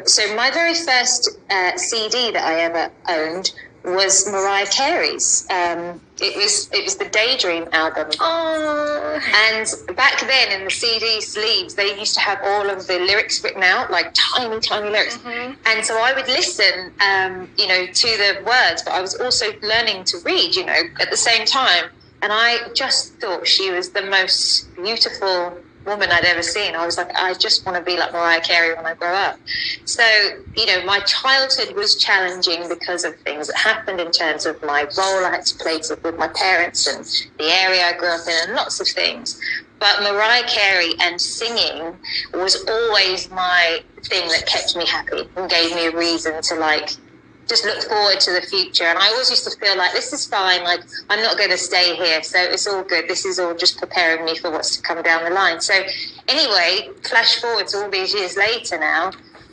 So my very first CD that I ever owned was Mariah Carey's. It was the Daydream album. Oh. And back then in the CD sleeves, they used to have all of the lyrics written out, like tiny, tiny lyrics. Mm-hmm. And so I would listen, to the words, but I was also learning to read, at the same time. And I just thought she was the most beautiful woman I'd ever seen. I was like, I just want to be like Mariah Carey when I grow up. So, my childhood was challenging because of things that happened in terms of my role I had to play with my parents and the area I grew up in and lots of things. But Mariah Carey and singing was always my thing that kept me happy and gave me a reason to just look forward to the future. And I always used to feel like this is fine, like I'm not going to stay here, so it's all good. This is all just preparing me for what's to come down the line. So anyway, flash forward to all these years later now,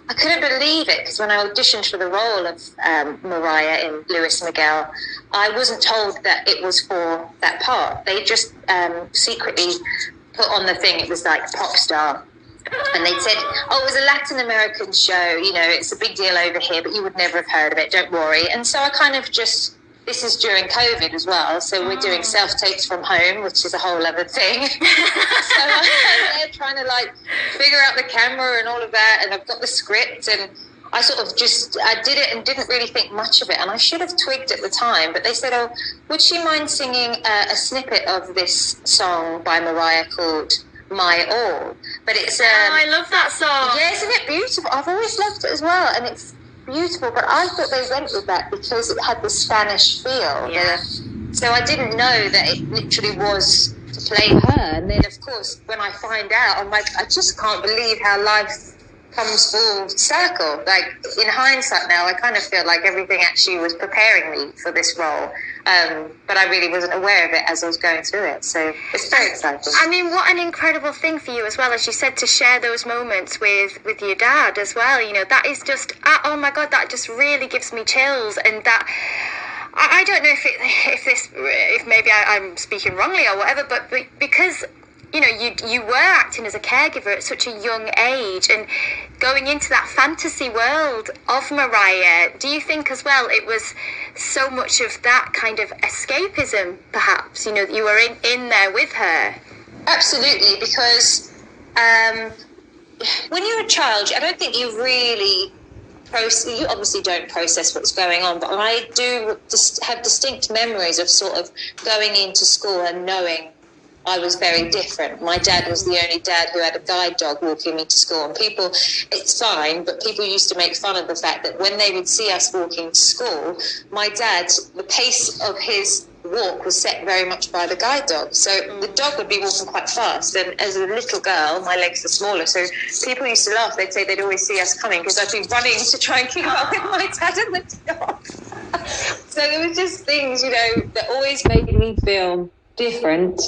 I couldn't believe it, because when I auditioned for the role of Mariah in Luis Miguel, I wasn't told that it was for that part. They just secretly put on the thing, it was like pop star. And they said, it was a Latin American show, it's a big deal over here, but you would never have heard of it, don't worry. And so I kind of this is during COVID as well, so we're doing self-tapes from home, which is a whole other thing. So I'm there trying to figure out the camera and all of that, and I've got the script, and I sort of I did it and didn't really think much of it, and I should have twigged at the time, but they said, would she mind singing a snippet of this song by Mariah called My All? But it's I love that song. Yeah, isn't it beautiful? I've always loved it as well, and it's beautiful, but I thought they went with that because it had the Spanish feel. Yeah. So I didn't know that it literally was to play her. And then of course when I find out, I'm like, I just can't believe how life comes full circle. Like in hindsight now, I kind of feel like everything actually was preparing me for this role. But I really wasn't aware of it as I was going through it. So it's very exciting. I mean, what an incredible thing for you as well, as you said, to share those moments with your dad as well. That is just, oh my God, that just really gives me chills. And that, I don't know if maybe I'm speaking wrongly or whatever, but because you were acting as a caregiver at such a young age and going into that fantasy world of Mariah, do you think as well it was so much of that kind of escapism, perhaps, you were in there with her? Absolutely, because when you're a child, I don't think you really you obviously don't process what's going on, but I do have distinct memories of sort of going into school and knowing I was very different. My dad was the only dad who had a guide dog walking me to school. And it's fine, but people used to make fun of the fact that when they would see us walking to school, my dad, the pace of his walk was set very much by the guide dog. So the dog would be walking quite fast. And as a little girl, my legs are smaller. So people used to laugh. They'd say they'd always see us coming because I'd be running to try and keep up with my dad and the dog. So there were just things, that always made me feel different.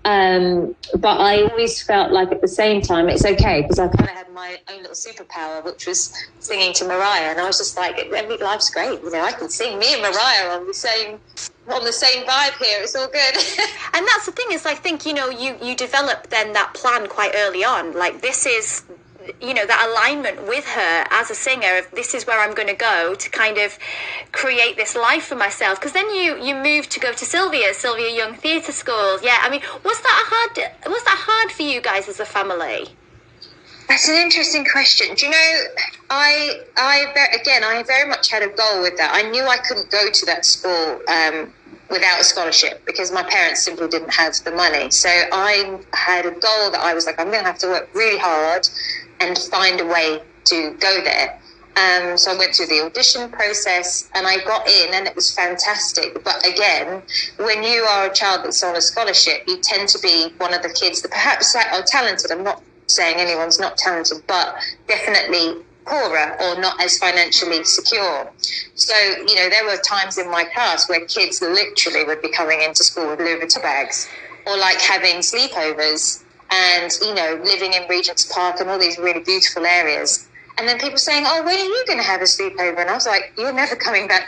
But I always felt like at the same time it's okay, because I kind of had my own little superpower, which was singing to Mariah, and I was just like, life's great, I can sing. Me and Mariah on the same vibe here. It's all good. And that's the thing, is I think you develop then that plan quite early on. Like this is that alignment with her as a singer of this is where I'm going to go to kind of create this life for myself. Because then you moved to go to Sylvia Young Theatre School. Yeah, I mean, was that hard for you guys as a family? That's an interesting question. Do you know, I very much had a goal with that. I knew I couldn't go to that school without a scholarship because my parents simply didn't have the money. So I had a goal that I was like, I'm going to have to work really hard and find a way to go there. So I went through the audition process and I got in, and it was fantastic. But again, when you are a child that's on a scholarship, you tend to be one of the kids that perhaps are talented. I'm not saying anyone's not talented, but definitely poorer or not as financially secure. So, there were times in my class where kids literally would be coming into school with Louis Vuitton bags, or having sleepovers and, living in Regent's Park and all these really beautiful areas. And then people saying, when are you going to have a sleepover? And I was like, you're never coming back